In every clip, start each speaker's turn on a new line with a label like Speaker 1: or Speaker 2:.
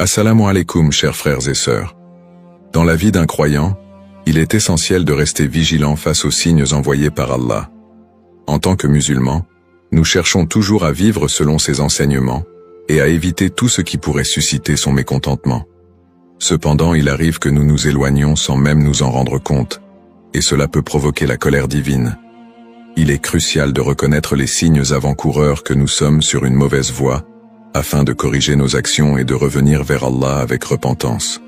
Speaker 1: Assalamu alaikum, chers frères et sœurs. Dans la vie d'un croyant, il est essentiel de rester vigilant face aux signes envoyés par Allah. En tant que musulmans, nous cherchons toujours à vivre selon ses enseignements et à éviter tout ce qui pourrait susciter son mécontentement. Cependant, il arrive que nous nous éloignions sans même nous en rendre compte, et cela peut provoquer la colère divine. Il est crucial de reconnaître les signes avant-coureurs que nous sommes sur une mauvaise voie, afin de corriger nos actions et de revenir vers Allah avec repentance.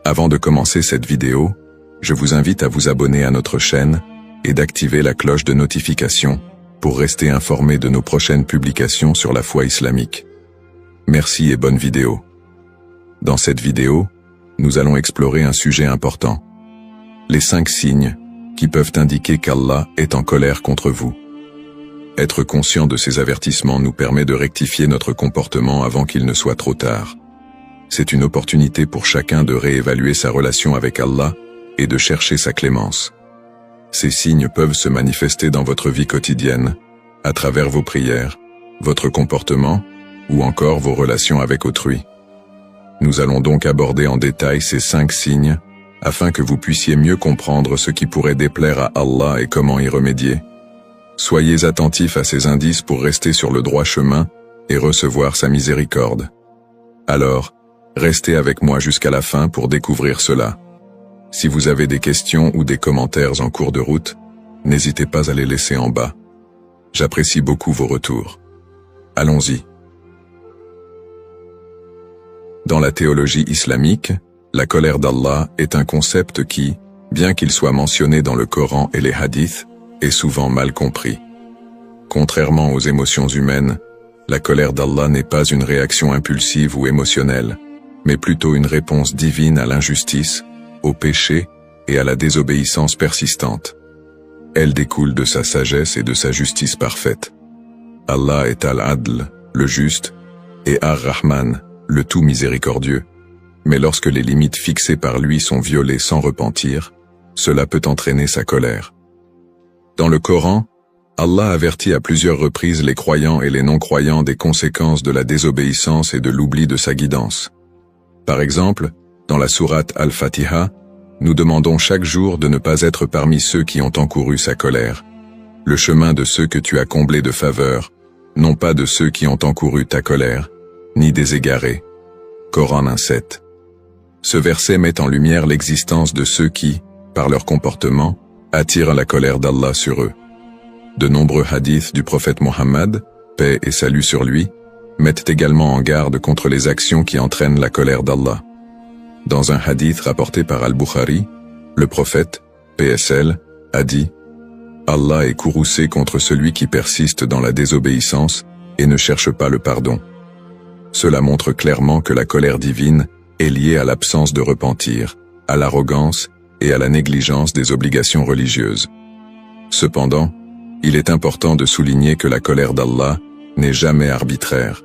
Speaker 1: Avant de commencer cette vidéo, je vous invite à vous abonner à notre chaîne et d'activer la cloche de notification pour rester informé de nos prochaines publications sur la foi islamique. Merci et bonne vidéo. Dans cette vidéo, nous allons explorer un sujet important. Les 5 signes qui peuvent indiquer qu'Allah est en colère contre vous. Être conscient de ces avertissements nous permet de rectifier notre comportement avant qu'il ne soit trop tard. C'est une opportunité pour chacun de réévaluer sa relation avec Allah et de chercher sa clémence. Ces signes peuvent se manifester dans votre vie quotidienne, à travers vos prières, votre comportement ou encore vos relations avec autrui. Nous allons donc aborder en détail ces 5 signes afin que vous puissiez mieux comprendre ce qui pourrait déplaire à Allah et comment y remédier. Soyez attentifs à ces indices pour rester sur le droit chemin et recevoir sa miséricorde. Alors, restez avec moi jusqu'à la fin pour découvrir cela. Si vous avez des questions ou des commentaires en cours de route, n'hésitez pas à les laisser en bas. J'apprécie beaucoup vos retours. Allons-y. Dans la théologie islamique, la colère d'Allah est un concept qui, bien qu'il soit mentionné dans le Coran et les hadiths, est souvent mal compris. Contrairement aux émotions humaines, la colère d'Allah n'est pas une réaction impulsive ou émotionnelle, mais plutôt une réponse divine à l'injustice, au péché et à la désobéissance persistante. Elle découle de sa sagesse et de sa justice parfaite. Allah est Al-Adl, le juste, et Ar-Rahman, le tout miséricordieux. Mais lorsque les limites fixées par lui sont violées sans repentir, cela peut entraîner sa colère. Dans le Coran, Allah avertit à plusieurs reprises les croyants et les non-croyants des conséquences de la désobéissance et de l'oubli de sa guidance. Par exemple, dans la sourate Al-Fatiha, nous demandons chaque jour de ne pas être parmi ceux qui ont encouru sa colère. Le chemin de ceux que tu as comblés de faveur, non pas de ceux qui ont encouru ta colère, ni des égarés. Coran 1:7. Ce verset met en lumière l'existence de ceux qui, par leur comportement, attirent la colère d'Allah sur eux. De nombreux hadiths du prophète Mohammed, paix et salut sur lui, mettent également en garde contre les actions qui entraînent la colère d'Allah. Dans un hadith rapporté par Al-Bukhari, le prophète, PSL, a dit « Allah est courroucé contre celui qui persiste dans la désobéissance et ne cherche pas le pardon. » Cela montre clairement que la colère divine est liée à l'absence de repentir, à l'arrogance et à la négligence des obligations religieuses. Cependant, il est important de souligner que la colère d'Allah n'est jamais arbitraire.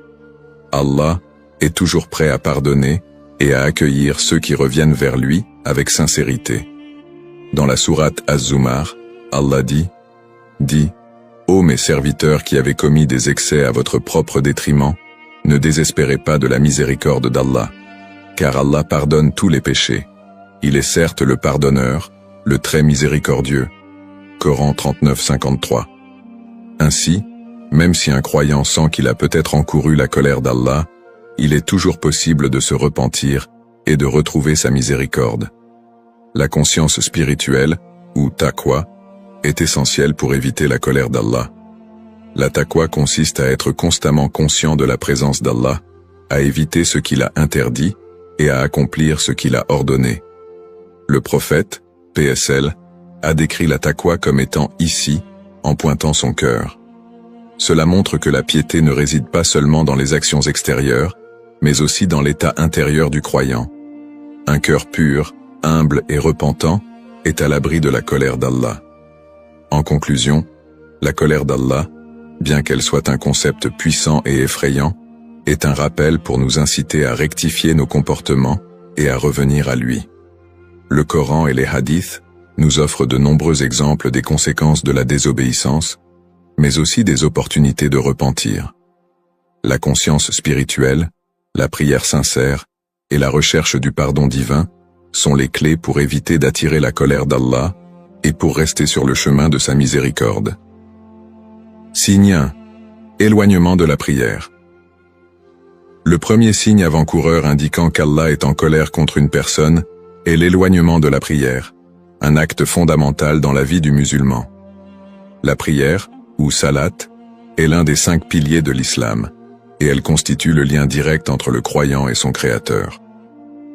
Speaker 1: Allah est toujours prêt à pardonner et à accueillir ceux qui reviennent vers lui avec sincérité. Dans la sourate Az-Zumar, Allah dit « Dis, ô mes serviteurs qui avez commis des excès à votre propre détriment, ne désespérez pas de la miséricorde d'Allah, car Allah pardonne tous les péchés. Il est certes le pardonneur, le très miséricordieux. » Coran 39:53. Ainsi, même si un croyant sent qu'il a peut-être encouru la colère d'Allah, il est toujours possible de se repentir et de retrouver sa miséricorde. La conscience spirituelle, ou taqwa, est essentielle pour éviter la colère d'Allah. La taqwa consiste à être constamment conscient de la présence d'Allah, à éviter ce qu'il a interdit et à accomplir ce qu'il a ordonné. Le prophète, PSL, a décrit la taqwa comme étant ici, en pointant son cœur. Cela montre que la piété ne réside pas seulement dans les actions extérieures, mais aussi dans l'état intérieur du croyant. Un cœur pur, humble et repentant est à l'abri de la colère d'Allah. En conclusion, la colère d'Allah, bien qu'elle soit un concept puissant et effrayant, est un rappel pour nous inciter à rectifier nos comportements et à revenir à lui. Le Coran et les hadiths nous offrent de nombreux exemples des conséquences de la désobéissance, mais aussi des opportunités de repentir. La conscience spirituelle, la prière sincère et la recherche du pardon divin sont les clés pour éviter d'attirer la colère d'Allah et pour rester sur le chemin de sa miséricorde. Signe 1. Éloignement de la prière. Le premier signe avant-coureur indiquant qu'Allah est en colère contre une personne est l'éloignement de la prière, un acte fondamental dans la vie du musulman. La prière, ou salat, est l'un des 5 piliers de l'islam, et elle constitue le lien direct entre le croyant et son Créateur.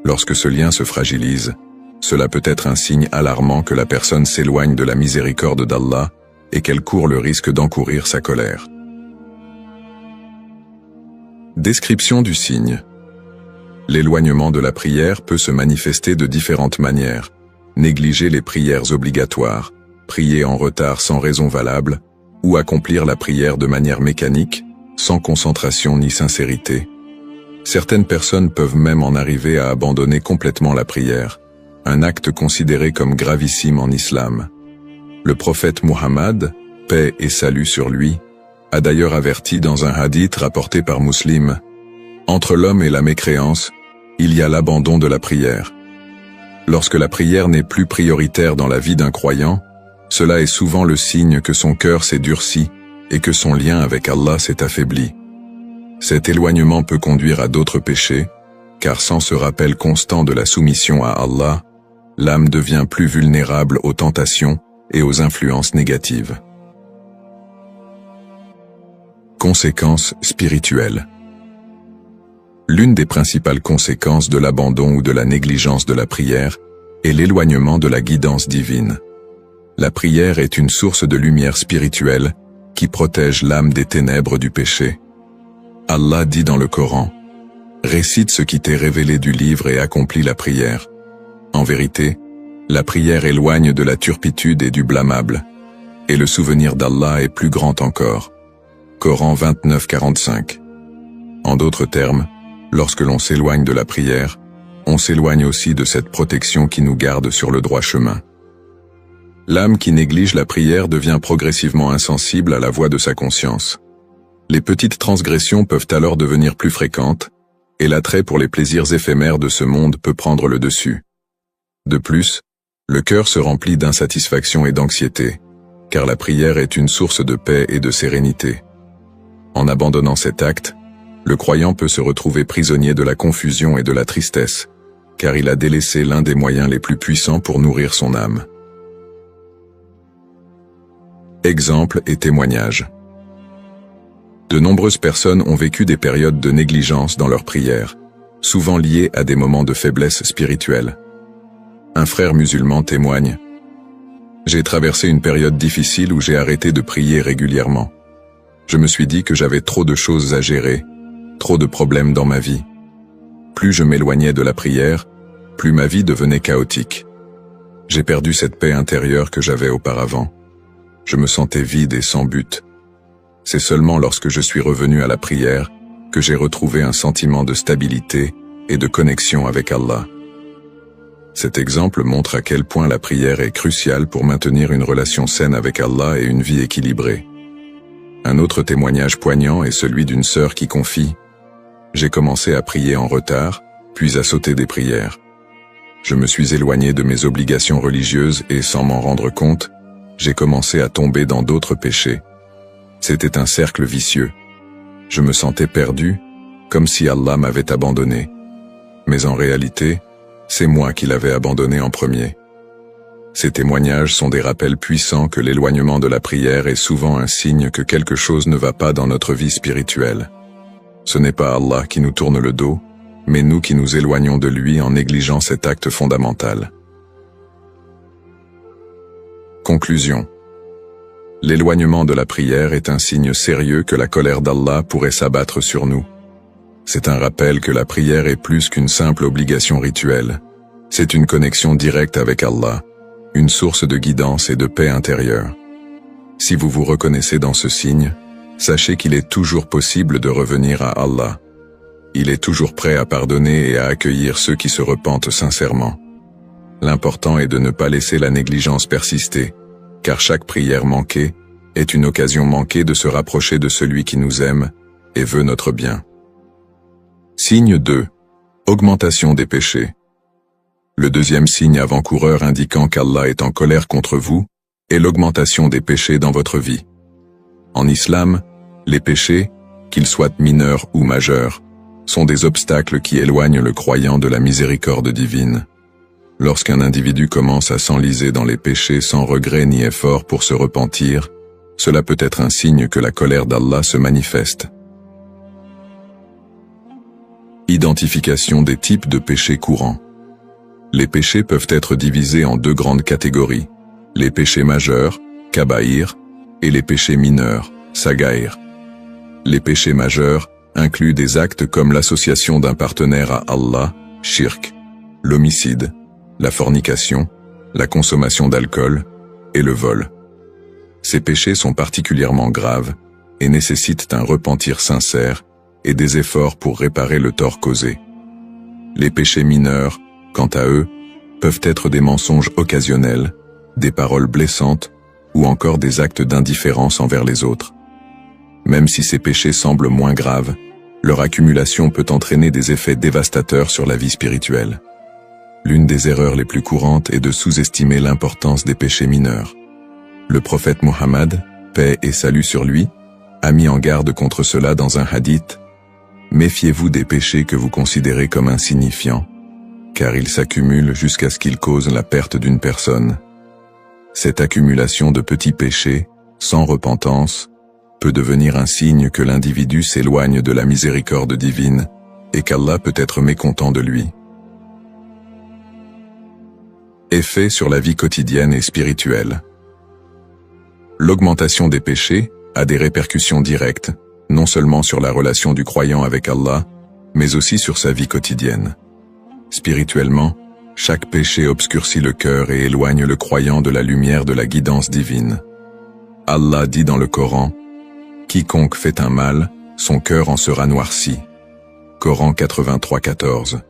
Speaker 1: Lorsque ce lien se fragilise, cela peut être un signe alarmant que la personne s'éloigne de la miséricorde d'Allah et qu'elle court le risque d'encourir sa colère. Description du signe. L'éloignement de la prière peut se manifester de différentes manières. Négliger les prières obligatoires, prier en retard sans raison valable, ou accomplir la prière de manière mécanique, sans concentration ni sincérité. Certaines personnes peuvent même en arriver à abandonner complètement la prière, un acte considéré comme gravissime en islam. Le prophète Muhammad, paix et salut sur lui, a d'ailleurs averti dans un hadith rapporté par Muslim: entre l'homme et la mécréance, il y a l'abandon de la prière. Lorsque la prière n'est plus prioritaire dans la vie d'un croyant, cela est souvent le signe que son cœur s'est durci et que son lien avec Allah s'est affaibli. Cet éloignement peut conduire à d'autres péchés, car sans ce rappel constant de la soumission à Allah, l'âme devient plus vulnérable aux tentations et aux influences négatives. Conséquences spirituelles. L'une des principales conséquences de l'abandon ou de la négligence de la prière est l'éloignement de la guidance divine. La prière est une source de lumière spirituelle qui protège l'âme des ténèbres du péché. Allah dit dans le Coran: « Récite ce qui t'est révélé du livre et accomplis la prière. En vérité, la prière éloigne de la turpitude et du blâmable, et le souvenir d'Allah est plus grand encore. » Coran 29-45. En d'autres termes, lorsque l'on s'éloigne de la prière, on s'éloigne aussi de cette protection qui nous garde sur le droit chemin. L'âme qui néglige la prière devient progressivement insensible à la voix de sa conscience. Les petites transgressions peuvent alors devenir plus fréquentes, et l'attrait pour les plaisirs éphémères de ce monde peut prendre le dessus. De plus, le cœur se remplit d'insatisfaction et d'anxiété, car la prière est une source de paix et de sérénité. En abandonnant cet acte, le croyant peut se retrouver prisonnier de la confusion et de la tristesse, car il a délaissé l'un des moyens les plus puissants pour nourrir son âme. Exemples et témoignages. De nombreuses personnes ont vécu des périodes de négligence dans leur prière, souvent liées à des moments de faiblesse spirituelle. Un frère musulman témoigne: « J'ai traversé une période difficile où j'ai arrêté de prier régulièrement. Je me suis dit que j'avais trop de choses à gérer, trop de problèmes dans ma vie. Plus je m'éloignais de la prière, plus ma vie devenait chaotique. J'ai perdu cette paix intérieure que j'avais auparavant. Je me sentais vide et sans but. C'est seulement lorsque je suis revenu à la prière que j'ai retrouvé un sentiment de stabilité et de connexion avec Allah. » Cet exemple montre à quel point la prière est cruciale pour maintenir une relation saine avec Allah et une vie équilibrée. Un autre témoignage poignant est celui d'une sœur qui confie: « J'ai commencé à prier en retard, puis à sauter des prières. Je me suis éloigné de mes obligations religieuses et, sans m'en rendre compte, j'ai commencé à tomber dans d'autres péchés. C'était un cercle vicieux. Je me sentais perdu, comme si Allah m'avait abandonné. Mais en réalité, c'est moi qui l'avais abandonné en premier. » Ces témoignages sont des rappels puissants que l'éloignement de la prière est souvent un signe que quelque chose ne va pas dans notre vie spirituelle. Ce n'est pas Allah qui nous tourne le dos, mais nous qui nous éloignons de lui en négligeant cet acte fondamental. Conclusion. L'éloignement de la prière est un signe sérieux que la colère d'Allah pourrait s'abattre sur nous. C'est un rappel que la prière est plus qu'une simple obligation rituelle. C'est une connexion directe avec Allah, une source de guidance et de paix intérieure. Si vous vous reconnaissez dans ce signe, sachez qu'il est toujours possible de revenir à Allah. Il est toujours prêt à pardonner et à accueillir ceux qui se repentent sincèrement. L'important est de ne pas laisser la négligence persister, car chaque prière manquée est une occasion manquée de se rapprocher de celui qui nous aime et veut notre bien. Signe 2. Augmentation des péchés. Le deuxième signe avant-coureur indiquant qu'Allah est en colère contre vous est l'augmentation des péchés dans votre vie. En islam, les péchés, qu'ils soient mineurs ou majeurs, sont des obstacles qui éloignent le croyant de la miséricorde divine. Lorsqu'un individu commence à s'enliser dans les péchés sans regret ni effort pour se repentir, cela peut être un signe que la colère d'Allah se manifeste. Identification des types de péchés courants. Les péchés peuvent être divisés en deux grandes catégories, les péchés majeurs, kabaïr, et les péchés mineurs, sagaïr. Les péchés majeurs incluent des actes comme l'association d'un partenaire à Allah, shirk, l'homicide, la fornication, la consommation d'alcool et le vol. Ces péchés sont particulièrement graves et nécessitent un repentir sincère et des efforts pour réparer le tort causé. Les péchés mineurs, quant à eux, peuvent être des mensonges occasionnels, des paroles blessantes ou encore des actes d'indifférence envers les autres. Même si ces péchés semblent moins graves, leur accumulation peut entraîner des effets dévastateurs sur la vie spirituelle. L'une des erreurs les plus courantes est de sous-estimer l'importance des péchés mineurs. Le prophète Mohammed, paix et salut sur lui, a mis en garde contre cela dans un hadith. Méfiez-vous des péchés que vous considérez comme insignifiants, car ils s'accumulent jusqu'à ce qu'ils causent la perte d'une personne. Cette accumulation de petits péchés, sans repentance, peut devenir un signe que l'individu s'éloigne de la miséricorde divine et qu'Allah peut être mécontent de lui. Effet sur la vie quotidienne et spirituelle. L'augmentation des péchés a des répercussions directes, non seulement sur la relation du croyant avec Allah, mais aussi sur sa vie quotidienne. Spirituellement, chaque péché obscurcit le cœur et éloigne le croyant de la lumière de la guidance divine. Allah dit dans le Coran, « Quiconque fait un mal, son cœur en sera noirci. » Coran 83-14.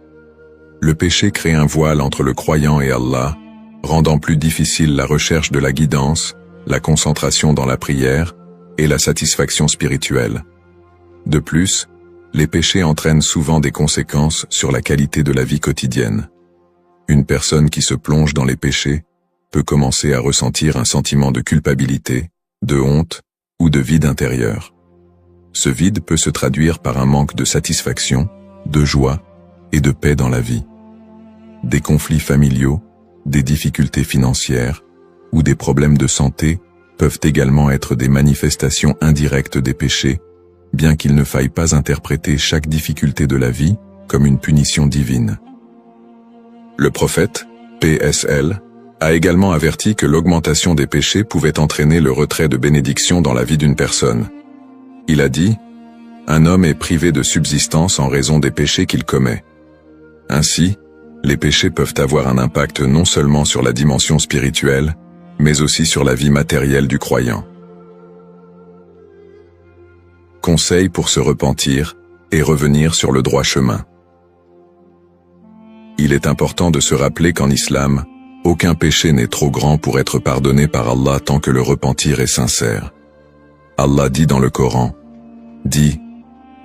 Speaker 1: Le péché crée un voile entre le croyant et Allah, rendant plus difficile la recherche de la guidance, la concentration dans la prière et la satisfaction spirituelle. De plus, les péchés entraînent souvent des conséquences sur la qualité de la vie quotidienne. Une personne qui se plonge dans les péchés peut commencer à ressentir un sentiment de culpabilité, de honte ou de vide intérieur. Ce vide peut se traduire par un manque de satisfaction, de joie et de paix dans la vie. Des conflits familiaux, des difficultés financières ou des problèmes de santé peuvent également être des manifestations indirectes des péchés, bien qu'il ne faille pas interpréter chaque difficulté de la vie comme une punition divine. Le prophète, PSL, a également averti que l'augmentation des péchés pouvait entraîner le retrait de bénédiction dans la vie d'une personne. Il a dit, « Un homme est privé de subsistance en raison des péchés qu'il commet. » Ainsi, les péchés peuvent avoir un impact non seulement sur la dimension spirituelle, mais aussi sur la vie matérielle du croyant. Conseils pour se repentir et revenir sur le droit chemin. Il est important de se rappeler qu'en islam, aucun péché n'est trop grand pour être pardonné par Allah tant que le repentir est sincère. Allah dit dans le Coran, « Dis,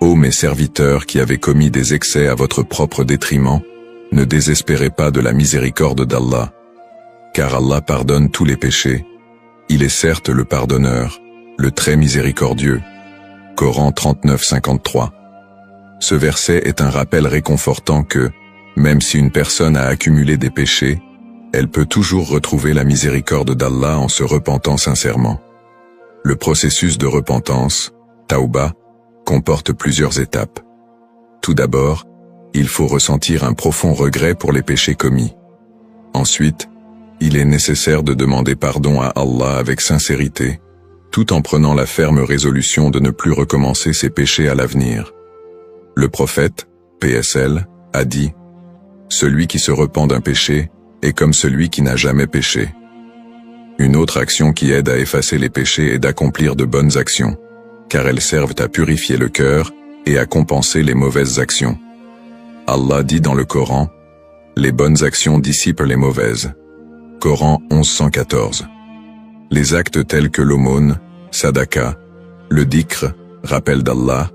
Speaker 1: ô mes serviteurs qui avez commis des excès à votre propre détriment, ne désespérez pas de la miséricorde d'Allah, car Allah pardonne tous les péchés. Il est certes le pardonneur, le très miséricordieux. » Coran 39-53. Ce verset est un rappel réconfortant que, même si une personne a accumulé des péchés, elle peut toujours retrouver la miséricorde d'Allah en se repentant sincèrement. Le processus de repentance, Tawbah, comporte plusieurs étapes. Tout d'abord, il faut ressentir un profond regret pour les péchés commis. Ensuite, il est nécessaire de demander pardon à Allah avec sincérité, tout en prenant la ferme résolution de ne plus recommencer ses péchés à l'avenir. Le prophète, PSL, a dit, « Celui qui se repent d'un péché est comme celui qui n'a jamais péché. » Une autre action qui aide à effacer les péchés est d'accomplir de bonnes actions, car elles servent à purifier le cœur et à compenser les mauvaises actions. Allah dit dans le Coran, « Les bonnes actions dissipent les mauvaises. » Coran 11-114. Les actes tels que l'aumône, sadaka, le dhikr, rappel d'Allah,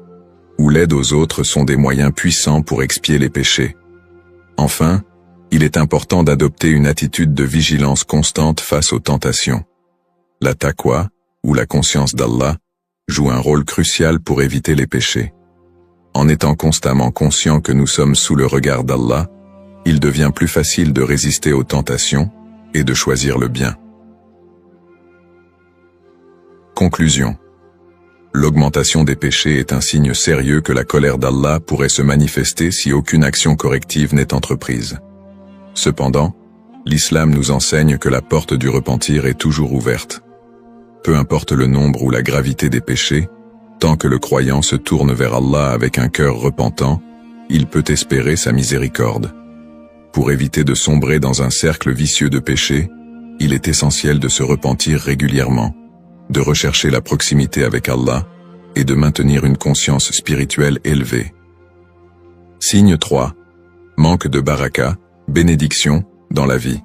Speaker 1: ou l'aide aux autres sont des moyens puissants pour expier les péchés. Enfin, il est important d'adopter une attitude de vigilance constante face aux tentations. La taqwa, ou la conscience d'Allah, joue un rôle crucial pour éviter les péchés. En étant constamment conscient que nous sommes sous le regard d'Allah, il devient plus facile de résister aux tentations et de choisir le bien. Conclusion. L'augmentation des péchés est un signe sérieux que la colère d'Allah pourrait se manifester si aucune action corrective n'est entreprise. Cependant, l'islam nous enseigne que la porte du repentir est toujours ouverte. Peu importe le nombre ou la gravité des péchés, tant que le croyant se tourne vers Allah avec un cœur repentant, il peut espérer sa miséricorde. Pour éviter de sombrer dans un cercle vicieux de péchés, il est essentiel de se repentir régulièrement, de rechercher la proximité avec Allah et de maintenir une conscience spirituelle élevée. Signe 3. Manque de baraka, bénédiction, dans la vie.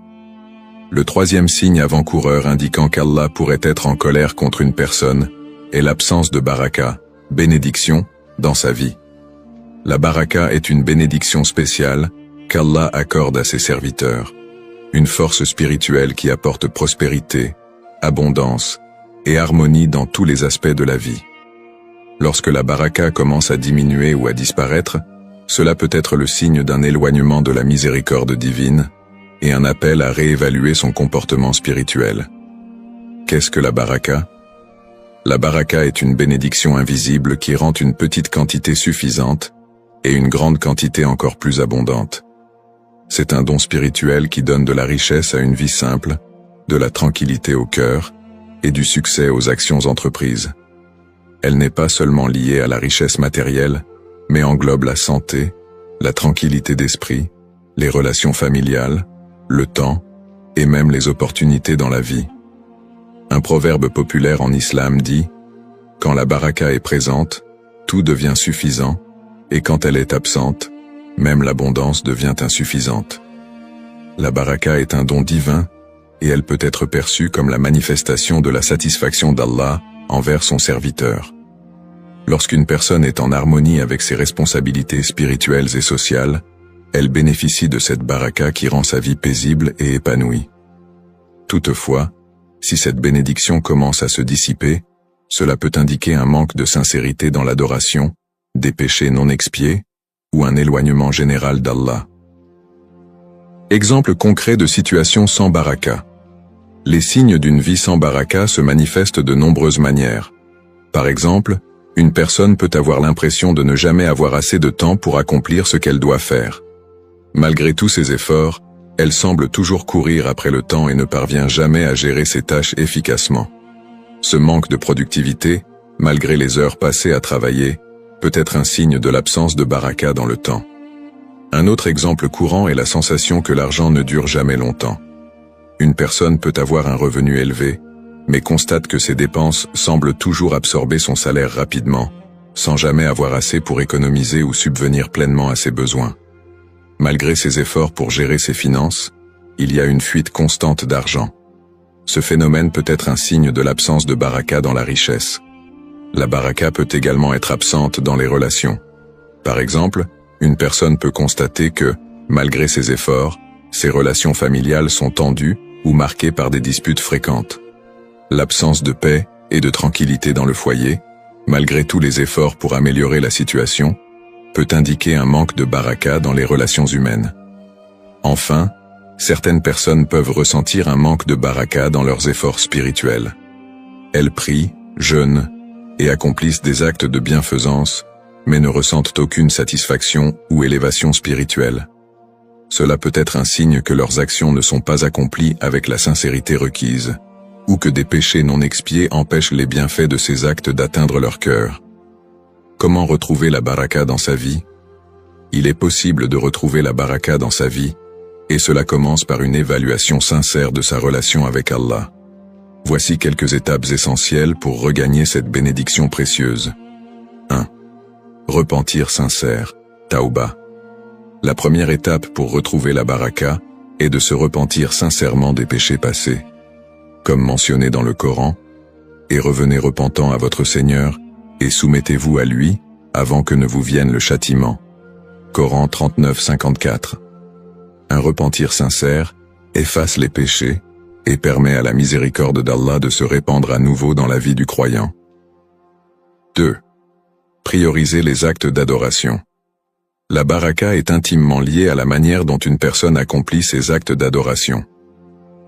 Speaker 1: Le troisième signe avant-coureur indiquant qu'Allah pourrait être en colère contre une personne est l'absence de baraka, bénédiction, dans sa vie. La baraka est une bénédiction spéciale qu'Allah accorde à ses serviteurs, une force spirituelle qui apporte prospérité, abondance et harmonie dans tous les aspects de la vie. Lorsque la baraka commence à diminuer ou à disparaître, cela peut être le signe d'un éloignement de la miséricorde divine et un appel à réévaluer son comportement spirituel. Qu'est-ce que la baraka? La baraka est une bénédiction invisible qui rend une petite quantité suffisante et une grande quantité encore plus abondante. C'est un don spirituel qui donne de la richesse à une vie simple, de la tranquillité au cœur et du succès aux actions entreprises. Elle n'est pas seulement liée à la richesse matérielle, mais englobe la santé, la tranquillité d'esprit, les relations familiales, le temps et même les opportunités dans la vie. Un proverbe populaire en islam dit « Quand la baraka est présente, tout devient suffisant, et quand elle est absente, même l'abondance devient insuffisante. » La baraka est un don divin, et elle peut être perçue comme la manifestation de la satisfaction d'Allah envers son serviteur. Lorsqu'une personne est en harmonie avec ses responsabilités spirituelles et sociales, elle bénéficie de cette baraka qui rend sa vie paisible et épanouie. Toutefois, si cette bénédiction commence à se dissiper, cela peut indiquer un manque de sincérité dans l'adoration, des péchés non expiés, ou un éloignement général d'Allah. Exemple concret de situation sans baraka. Les signes d'une vie sans baraka se manifestent de nombreuses manières. Par exemple, une personne peut avoir l'impression de ne jamais avoir assez de temps pour accomplir ce qu'elle doit faire. Malgré tous ses efforts, elle semble toujours courir après le temps et ne parvient jamais à gérer ses tâches efficacement. Ce manque de productivité, malgré les heures passées à travailler, peut être un signe de l'absence de baraka dans le temps. Un autre exemple courant est la sensation que l'argent ne dure jamais longtemps. Une personne peut avoir un revenu élevé, mais constate que ses dépenses semblent toujours absorber son salaire rapidement, sans jamais avoir assez pour économiser ou subvenir pleinement à ses besoins. Malgré ses efforts pour gérer ses finances, il y a une fuite constante d'argent. Ce phénomène peut être un signe de l'absence de baraka dans la richesse. La baraka peut également être absente dans les relations. Par exemple, une personne peut constater que, malgré ses efforts, ses relations familiales sont tendues ou marquées par des disputes fréquentes. L'absence de paix et de tranquillité dans le foyer, malgré tous les efforts pour améliorer la situation, peut indiquer un manque de baraka dans les relations humaines. Enfin, certaines personnes peuvent ressentir un manque de baraka dans leurs efforts spirituels. Elles prient, jeûnent et accomplissent des actes de bienfaisance, mais ne ressentent aucune satisfaction ou élévation spirituelle. Cela peut être un signe que leurs actions ne sont pas accomplies avec la sincérité requise, ou que des péchés non expiés empêchent les bienfaits de ces actes d'atteindre leur cœur. Comment retrouver la baraka dans sa vie? Il est possible de retrouver la baraka dans sa vie, et cela commence par une évaluation sincère de sa relation avec Allah. Voici quelques étapes essentielles pour regagner cette bénédiction précieuse. 1. Repentir sincère, Tauba. La première étape pour retrouver la baraka est de se repentir sincèrement des péchés passés. Comme mentionné dans le Coran, « Et revenez repentant à votre Seigneur, et soumettez-vous à lui, avant que ne vous vienne le châtiment. Coran 39-54. Un repentir sincère efface les péchés et permet à la miséricorde d'Allah de se répandre à nouveau dans la vie du croyant. 2. Prioriser les actes d'adoration. La baraka est intimement liée à la manière dont une personne accomplit ses actes d'adoration.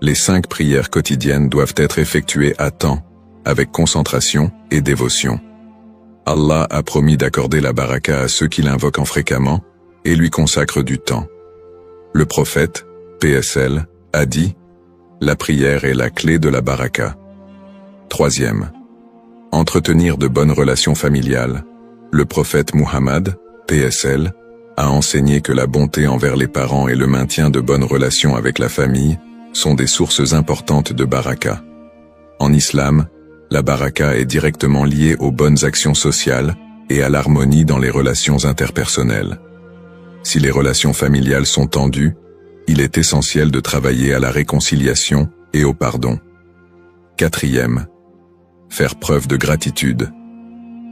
Speaker 1: Les 5 prières quotidiennes doivent être effectuées à temps, avec concentration et dévotion. Allah a promis d'accorder la baraka à ceux qui l'invoquent fréquemment et lui consacrent du temps. Le prophète, PSL, a dit « La prière est la clé de la baraka ». 3. Entretenir de bonnes relations familiales. Le prophète Muhammad, PSL, a enseigné que la bonté envers les parents et le maintien de bonnes relations avec la famille sont des sources importantes de baraka. En islam, la baraka est directement liée aux bonnes actions sociales et à l'harmonie dans les relations interpersonnelles. Si les relations familiales sont tendues, il est essentiel de travailler à la réconciliation et au pardon. 4. Faire preuve de gratitude.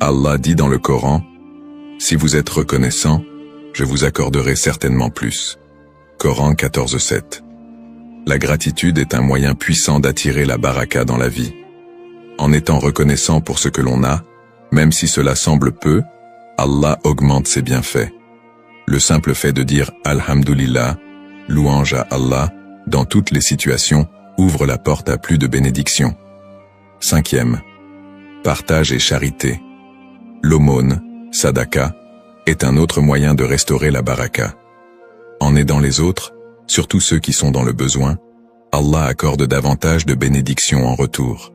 Speaker 1: Allah dit dans le Coran « Si vous êtes reconnaissant, je vous accorderai certainement plus. » Coran 14-7. La gratitude est un moyen puissant d'attirer la baraka dans la vie. En étant reconnaissant pour ce que l'on a, même si cela semble peu, Allah augmente ses bienfaits. Le simple fait de dire « Alhamdulillah », louange à Allah, dans toutes les situations, ouvre la porte à plus de bénédictions. 5. Partage et charité. L'aumône, sadaka, est un autre moyen de restaurer la baraka. En aidant les autres, surtout ceux qui sont dans le besoin, Allah accorde davantage de bénédictions en retour.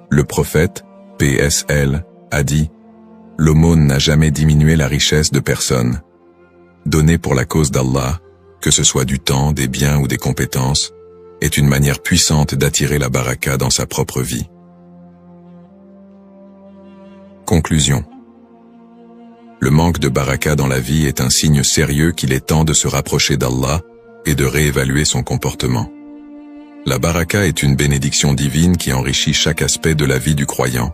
Speaker 1: Le prophète, PSL, a dit « L'aumône n'a jamais diminué la richesse de personne. Donner pour la cause d'Allah, que ce soit du temps, des biens ou des compétences, est une manière puissante d'attirer la baraka dans sa propre vie. » Conclusion. Le manque de baraka dans la vie est un signe sérieux qu'il est temps de se rapprocher d'Allah et de réévaluer son comportement. La baraka est une bénédiction divine qui enrichit chaque aspect de la vie du croyant,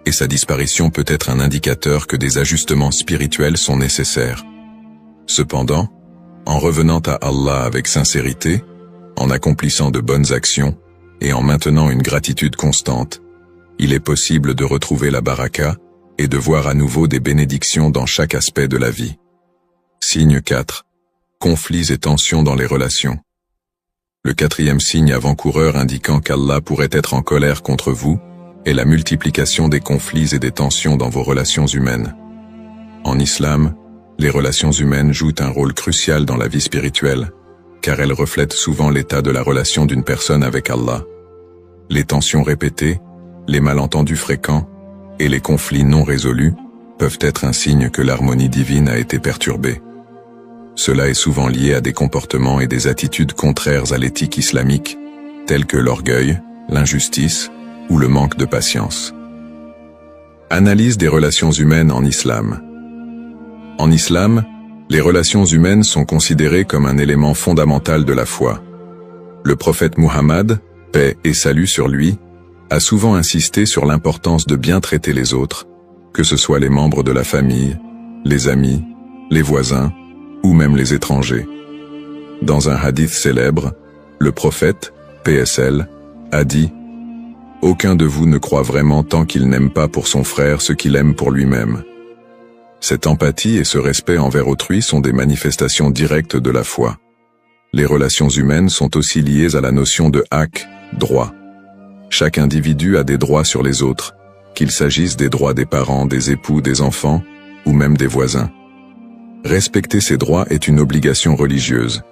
Speaker 1: et sa disparition peut être un indicateur que des ajustements spirituels sont nécessaires. Cependant, en revenant à Allah avec sincérité, en accomplissant de bonnes actions et en maintenant une gratitude constante, il est possible de retrouver la baraka et de voir à nouveau des bénédictions dans chaque aspect de la vie. Signe 4. Conflits et tensions dans les relations. Le 4e signe avant-coureur indiquant qu'Allah pourrait être en colère contre vous est la multiplication des conflits et des tensions dans vos relations humaines. En islam, les relations humaines jouent un rôle crucial dans la vie spirituelle, car elles reflètent souvent l'état de la relation d'une personne avec Allah. Les tensions répétées, les malentendus fréquents et les conflits non résolus peuvent être un signe que l'harmonie divine a été perturbée. Cela est souvent lié à des comportements et des attitudes contraires à l'éthique islamique, tels que l'orgueil, l'injustice ou le manque de patience. Analyse des relations humaines en islam. En islam, les relations humaines sont considérées comme un élément fondamental de la foi. Le prophète Muhammad, paix et salut sur lui, a souvent insisté sur l'importance de bien traiter les autres, que ce soit les membres de la famille, les amis, les voisins, ou même les étrangers. Dans un hadith célèbre, le prophète, PSL, a dit « Aucun de vous ne croit vraiment tant qu'il n'aime pas pour son frère ce qu'il aime pour lui-même. » Cette empathie et ce respect envers autrui sont des manifestations directes de la foi. Les relations humaines sont aussi liées à la notion de haq, droit. Chaque individu a des droits sur les autres, qu'il s'agisse des droits des parents, des époux, des enfants, ou même des voisins. Respecter ces droits est une obligation religieuse,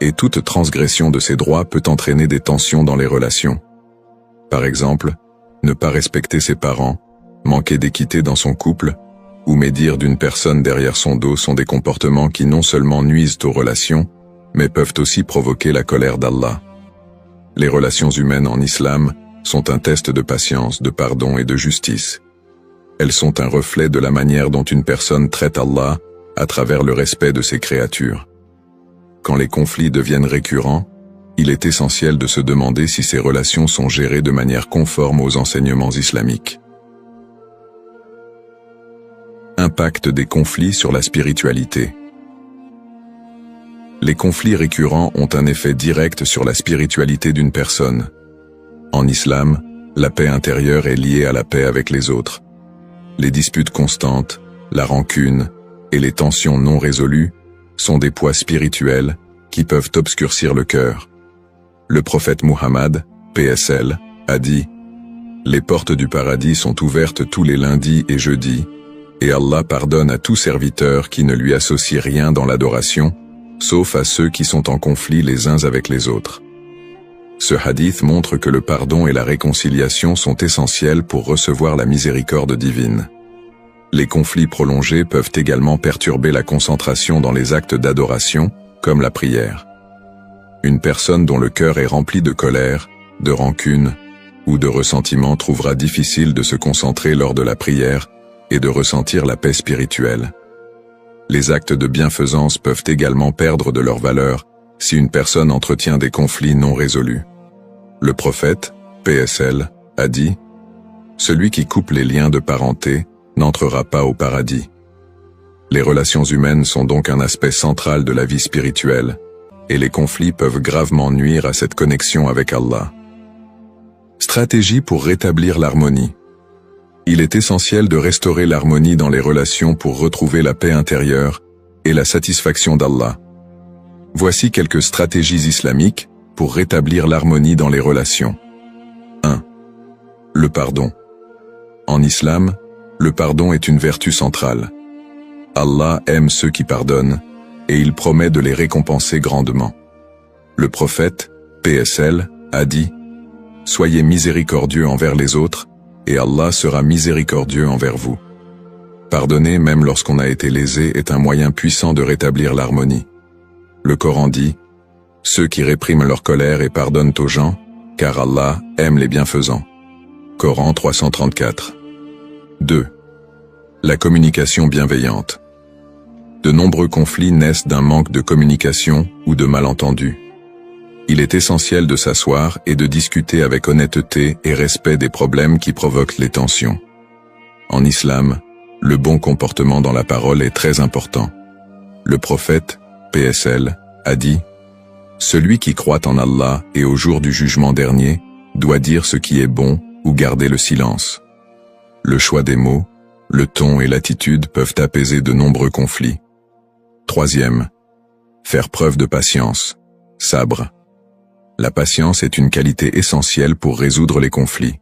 Speaker 1: et toute transgression de ces droits peut entraîner des tensions dans les relations. Par exemple, ne pas respecter ses parents, manquer d'équité dans son couple, ou médire d'une personne derrière son dos sont des comportements qui non seulement nuisent aux relations, mais peuvent aussi provoquer la colère d'Allah. Les relations humaines en islam sont un test de patience, de pardon et de justice. Elles sont un reflet de la manière dont une personne traite Allah à travers le respect de ses créatures. Quand les conflits deviennent récurrents, il est essentiel de se demander si ces relations sont gérées de manière conforme aux enseignements islamiques. Impact des conflits sur la spiritualité. Les conflits récurrents ont un effet direct sur la spiritualité d'une personne. En islam, la paix intérieure est liée à la paix avec les autres. Les disputes constantes, la rancune et les tensions non résolues sont des poids spirituels qui peuvent obscurcir le cœur. Le prophète Muhammad, PSL, a dit « Les portes du paradis sont ouvertes tous les lundis et jeudis, et Allah pardonne à tout serviteur qui ne lui associe rien dans l'adoration, sauf à ceux qui sont en conflit les uns avec les autres. » Ce hadith montre que le pardon et la réconciliation sont essentiels pour recevoir la miséricorde divine. Les conflits prolongés peuvent également perturber la concentration dans les actes d'adoration, comme la prière. Une personne dont le cœur est rempli de colère, de rancune ou de ressentiment trouvera difficile de se concentrer lors de la prière et de ressentir la paix spirituelle. Les actes de bienfaisance peuvent également perdre de leur valeur si une personne entretient des conflits non résolus. Le prophète, PSL, a dit « Celui qui coupe les liens de parenté n'entrera pas au paradis. » Les relations humaines sont donc un aspect central de la vie spirituelle, et les conflits peuvent gravement nuire à cette connexion avec Allah. Stratégie pour rétablir l'harmonie. Il est essentiel de restaurer l'harmonie dans les relations pour retrouver la paix intérieure et la satisfaction d'Allah. Voici quelques stratégies islamiques pour rétablir l'harmonie dans les relations. 1. Le pardon. En islam, le pardon est une vertu centrale. Allah aime ceux qui pardonnent, et il promet de les récompenser grandement. Le prophète, PSL, a dit « Soyez miséricordieux envers les autres, et Allah sera miséricordieux envers vous. » Pardonner même lorsqu'on a été lésé est un moyen puissant de rétablir l'harmonie. Le Coran dit « Ceux qui répriment leur colère et pardonnent aux gens, car Allah aime les bienfaisants. » Coran 334. 2. La communication bienveillante. De nombreux conflits naissent d'un manque de communication ou de malentendus. Il est essentiel de s'asseoir et de discuter avec honnêteté et respect des problèmes qui provoquent les tensions. En islam, le bon comportement dans la parole est très important. Le prophète, PSL, a dit « Celui qui croit en Allah et au jour du jugement dernier doit dire ce qui est bon ou garder le silence. » Le choix des mots, le ton et l'attitude peuvent apaiser de nombreux conflits. 3. Faire preuve de patience, sabre. La patience est une qualité essentielle pour résoudre les conflits.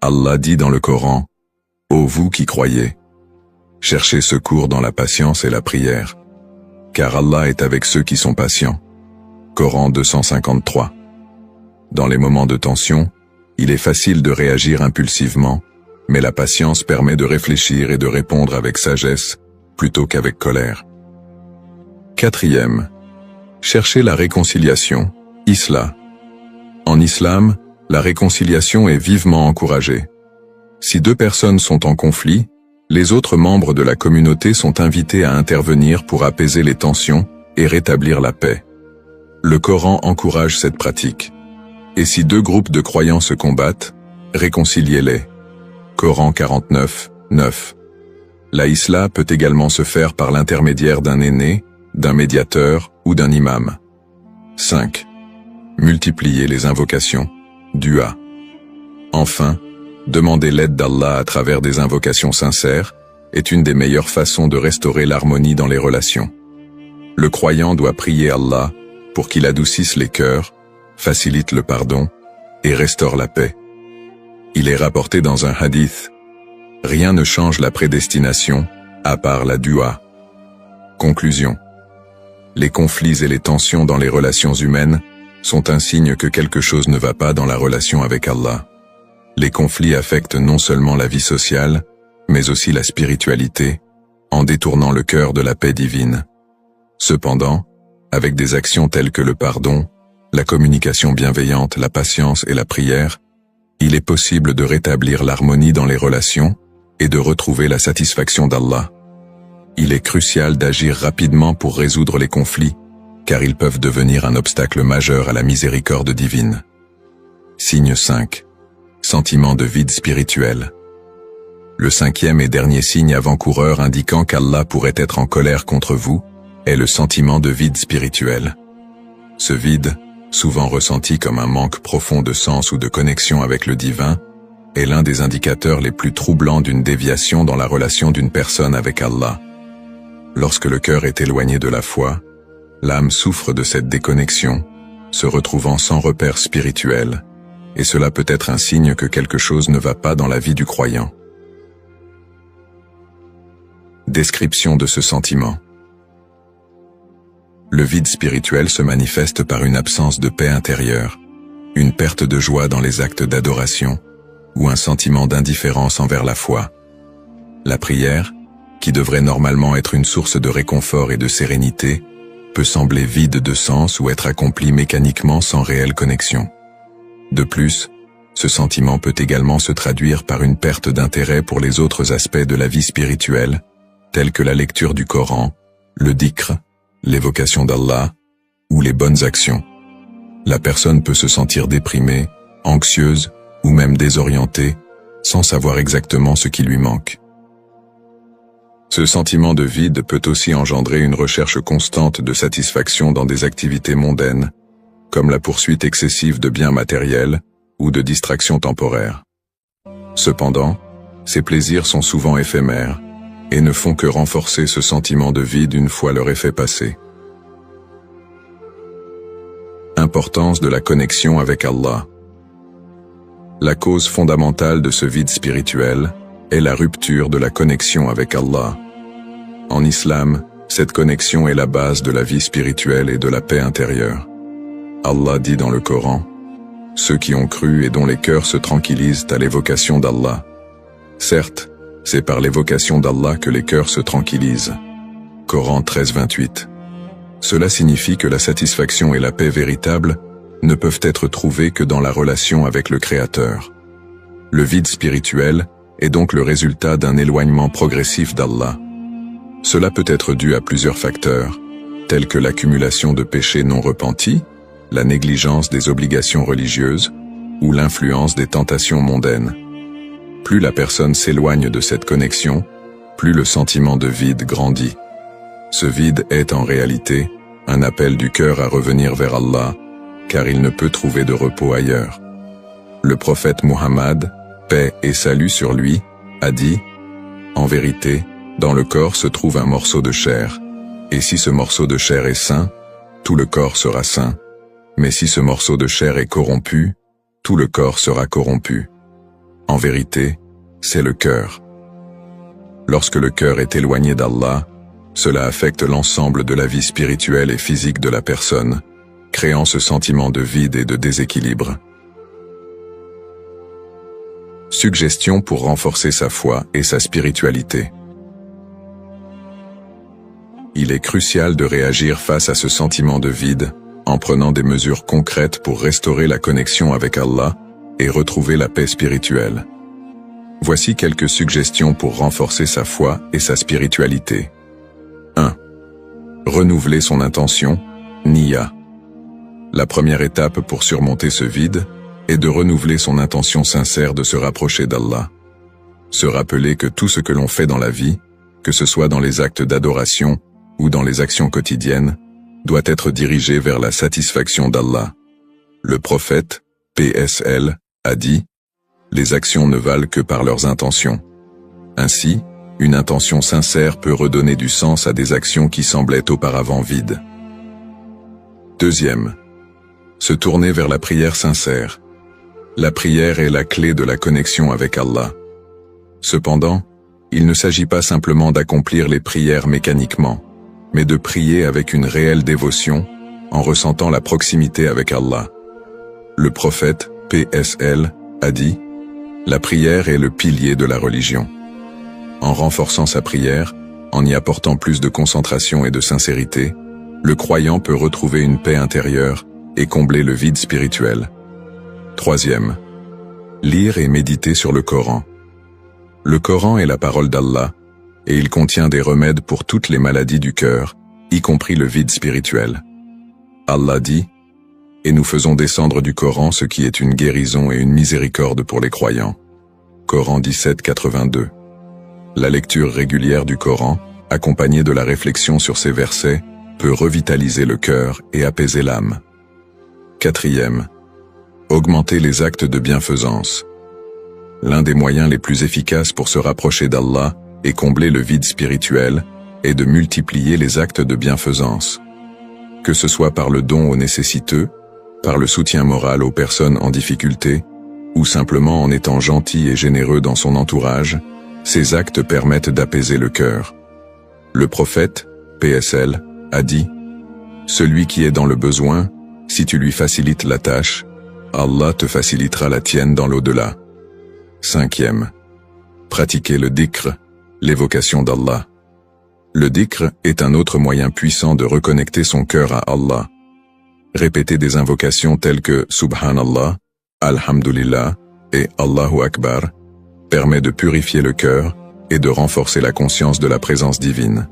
Speaker 1: Allah dit dans le Coran « Ô vous qui croyez, cherchez secours dans la patience et la prière, car Allah est avec ceux qui sont patients. » Coran 253. Dans les moments de tension, il est facile de réagir impulsivement, mais la patience permet de réfléchir et de répondre avec sagesse, plutôt qu'avec colère. 4. Chercher la réconciliation, Islah. En islam, la réconciliation est vivement encouragée. Si deux personnes sont en conflit, les autres membres de la communauté sont invités à intervenir pour apaiser les tensions et rétablir la paix. Le Coran encourage cette pratique. Et si deux groupes de croyants se combattent, réconciliez-les. Coran 49, 9. La Islah peut également se faire par l'intermédiaire d'un aîné, d'un médiateur ou d'un imam. 5. Multiplier les invocations, dua. Enfin, demander l'aide d'Allah à travers des invocations sincères est une des meilleures façons de restaurer l'harmonie dans les relations. Le croyant doit prier Allah pour qu'il adoucisse les cœurs, facilite le pardon et restaure la paix. Il est rapporté dans un hadith « Rien ne change la prédestination, à part la dua. » Conclusion. Les conflits et les tensions dans les relations humaines sont un signe que quelque chose ne va pas dans la relation avec Allah. Les conflits affectent non seulement la vie sociale, mais aussi la spiritualité, en détournant le cœur de la paix divine. Cependant, avec des actions telles que le pardon, la communication bienveillante, la patience et la prière, il est possible de rétablir l'harmonie dans les relations et de retrouver la satisfaction d'Allah. Il est crucial d'agir rapidement pour résoudre les conflits, car ils peuvent devenir un obstacle majeur à la miséricorde divine. Signe 5. Sentiment de vide spirituel. Le cinquième et dernier signe avant-coureur indiquant qu'Allah pourrait être en colère contre vous est le sentiment de vide spirituel. Ce vide, souvent ressenti comme un manque profond de sens ou de connexion avec le divin, est l'un des indicateurs les plus troublants d'une déviation dans la relation d'une personne avec Allah. Lorsque le cœur est éloigné de la foi, l'âme souffre de cette déconnexion, se retrouvant sans repère spirituel, et cela peut être un signe que quelque chose ne va pas dans la vie du croyant. Description de ce sentiment. Le vide spirituel se manifeste par une absence de paix intérieure, une perte de joie dans les actes d'adoration, ou un sentiment d'indifférence envers la foi. La prière, qui devrait normalement être une source de réconfort et de sérénité, peut sembler vide de sens ou être accomplie mécaniquement sans réelle connexion. De plus, ce sentiment peut également se traduire par une perte d'intérêt pour les autres aspects de la vie spirituelle, tels que la lecture du Coran, le dhikr, l'évocation d'Allah, ou les bonnes actions. La personne peut se sentir déprimée, anxieuse, ou même désorientée, sans savoir exactement ce qui lui manque. Ce sentiment de vide peut aussi engendrer une recherche constante de satisfaction dans des activités mondaines, comme la poursuite excessive de biens matériels ou de distractions temporaires. Cependant, ces plaisirs sont souvent éphémères et ne font que renforcer ce sentiment de vide une fois leur effet passé. Importance de la connexion avec Allah. La cause fondamentale de ce vide spirituel est la rupture de la connexion avec Allah. En islam, cette connexion est la base de la vie spirituelle et de la paix intérieure. Allah dit dans le Coran, « Ceux qui ont cru et dont les cœurs se tranquillisent à l'évocation d'Allah. » Certes, c'est par l'évocation d'Allah que les cœurs se tranquillisent. Coran 13:28. Cela signifie que la satisfaction et la paix véritable ne peuvent être trouvées que dans la relation avec le Créateur. Le vide spirituel est donc le résultat d'un éloignement progressif d'Allah. Cela peut être dû à plusieurs facteurs, tels que l'accumulation de péchés non repentis, la négligence des obligations religieuses ou l'influence des tentations mondaines. Plus la personne s'éloigne de cette connexion, plus le sentiment de vide grandit. Ce vide est en réalité un appel du cœur à revenir vers Allah, car il ne peut trouver de repos ailleurs. Le prophète Muhammad, paix et salut sur lui, a dit « En vérité, dans le corps se trouve un morceau de chair, et si ce morceau de chair est sain, tout le corps sera sain, mais si ce morceau de chair est corrompu, tout le corps sera corrompu. En vérité, c'est le cœur. Lorsque le cœur est éloigné d'Allah, cela affecte l'ensemble de la vie spirituelle et physique de la personne, créant ce sentiment de vide et de déséquilibre. Suggestions pour renforcer sa foi et sa spiritualité. Il est crucial de réagir face à ce sentiment de vide, en prenant des mesures concrètes pour restaurer la connexion avec Allah et retrouver la paix spirituelle. Voici quelques suggestions pour renforcer sa foi et sa spiritualité. 1. Renouveler son intention, Niyya. La première étape pour surmonter ce vide est de renouveler son intention sincère de se rapprocher d'Allah. Se rappeler que tout ce que l'on fait dans la vie, que ce soit dans les actes d'adoration ou dans les actions quotidiennes, doit être dirigé vers la satisfaction d'Allah. Le prophète, PSL, a dit « Les actions ne valent que par leurs intentions ». Ainsi, une intention sincère peut redonner du sens à des actions qui semblaient auparavant vides. Deuxième, se tourner vers la prière sincère. La prière est la clé de la connexion avec Allah. Cependant, il ne s'agit pas simplement d'accomplir les prières mécaniquement, mais de prier avec une réelle dévotion, en ressentant la proximité avec Allah. Le prophète, PSL, a dit « La prière est le pilier de la religion ». En renforçant sa prière, en y apportant plus de concentration et de sincérité, le croyant peut retrouver une paix intérieure et combler le vide spirituel. Troisième, lire et méditer sur le Coran. Le Coran est la parole d'Allah, et il contient des remèdes pour toutes les maladies du cœur, y compris le vide spirituel. Allah dit « Et nous faisons descendre du Coran ce qui est une guérison et une miséricorde pour les croyants ». Coran 17:82. La lecture régulière du Coran, accompagnée de la réflexion sur ces versets, peut revitaliser le cœur et apaiser l'âme. 4. Augmenter les actes de bienfaisance. L'un des moyens les plus efficaces pour se rapprocher d'Allah et combler le vide spirituel est de multiplier les actes de bienfaisance. Que ce soit par le don aux nécessiteux, par le soutien moral aux personnes en difficulté, ou simplement en étant gentil et généreux dans son entourage, ces actes permettent d'apaiser le cœur. Le prophète, PSL, a dit « Celui qui est dans le besoin, si tu lui facilites la tâche, Allah te facilitera la tienne dans l'au-delà. » 5. Pratiquer le dhikr, l'évocation d'Allah. Le dhikr est un autre moyen puissant de reconnecter son cœur à Allah. Répéter des invocations telles que Subhanallah, Alhamdulillah et Allahu Akbar permet de purifier le cœur et de renforcer la conscience de la présence divine.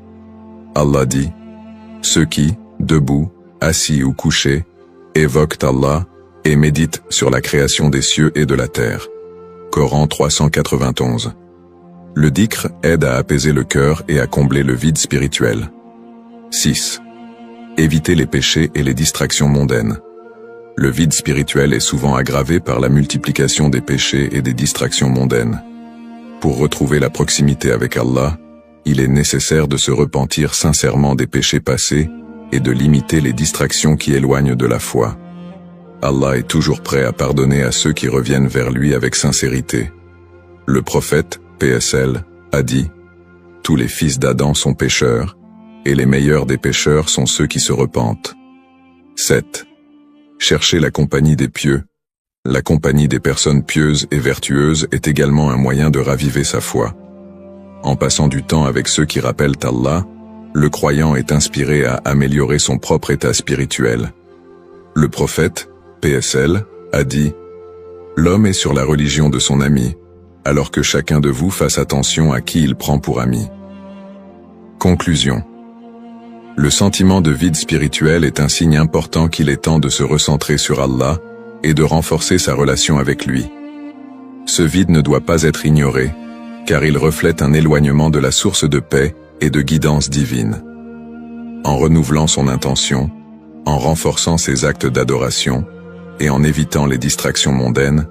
Speaker 1: Allah dit « Ceux qui, debout, assis ou couchés, évoquent Allah et méditent sur la création des cieux et de la terre. » Coran 391. Le dhikr aide à apaiser le cœur et à combler le vide spirituel. 6. Éviter les péchés et les distractions mondaines. Le vide spirituel est souvent aggravé par la multiplication des péchés et des distractions mondaines. Pour retrouver la proximité avec Allah, il est nécessaire de se repentir sincèrement des péchés passés et de limiter les distractions qui éloignent de la foi. Allah est toujours prêt à pardonner à ceux qui reviennent vers lui avec sincérité. Le prophète, PSL, a dit « Tous les fils d'Adam sont pécheurs, et les meilleurs des pécheurs sont ceux qui se repentent. » 7. Chercher la compagnie des pieux. La compagnie des personnes pieuses et vertueuses est également un moyen de raviver sa foi. En passant du temps avec ceux qui rappellent Allah, le croyant est inspiré à améliorer son propre état spirituel. Le prophète, PSL, a dit « L'homme est sur la religion de son ami, alors que chacun de vous fasse attention à qui il prend pour ami. » Conclusion. Le sentiment de vide spirituel est un signe important qu'il est temps de se recentrer sur Allah et de renforcer sa relation avec lui. Ce vide ne doit pas être ignoré, car il reflète un éloignement de la source de paix et de guidance divine. En renouvelant son intention, en renforçant ses actes d'adoration et en évitant les distractions mondaines,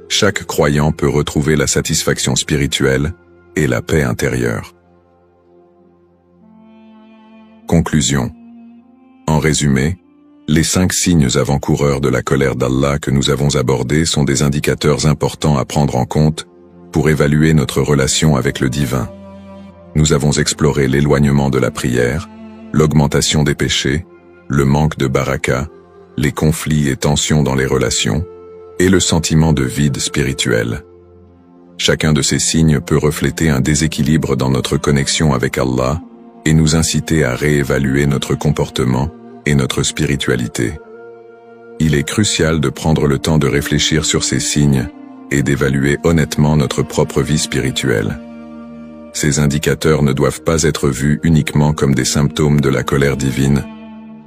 Speaker 1: chaque croyant peut retrouver la satisfaction spirituelle et la paix intérieure. Conclusion. En résumé, les 5 signes avant-coureurs de la colère d'Allah que nous avons abordés sont des indicateurs importants à prendre en compte pour évaluer notre relation avec le divin. Nous avons exploré l'éloignement de la prière, l'augmentation des péchés, le manque de baraka, les conflits et tensions dans les relations, et le sentiment de vide spirituel. Chacun de ces signes peut refléter un déséquilibre dans notre connexion avec Allah et nous inciter à réévaluer notre comportement et notre spiritualité. Il est crucial de prendre le temps de réfléchir sur ces signes et d'évaluer honnêtement notre propre vie spirituelle. Ces indicateurs ne doivent pas être vus uniquement comme des symptômes de la colère divine,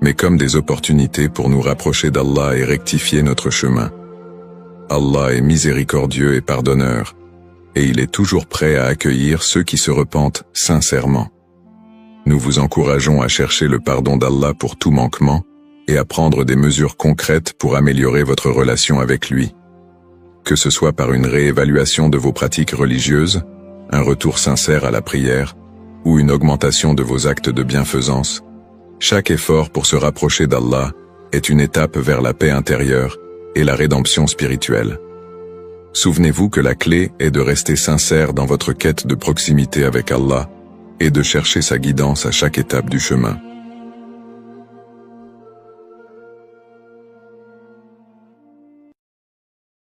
Speaker 1: mais comme des opportunités pour nous rapprocher d'Allah et rectifier notre chemin. Allah est miséricordieux et pardonneur, et il est toujours prêt à accueillir ceux qui se repentent sincèrement. Nous vous encourageons à chercher le pardon d'Allah pour tout manquement et à prendre des mesures concrètes pour améliorer votre relation avec lui. Que ce soit par une réévaluation de vos pratiques religieuses, un retour sincère à la prière ou une augmentation de vos actes de bienfaisance, chaque effort pour se rapprocher d'Allah est une étape vers la paix intérieure et la rédemption spirituelle. Souvenez-vous que la clé est de rester sincère dans votre quête de proximité avec Allah et de chercher sa guidance à chaque étape du chemin.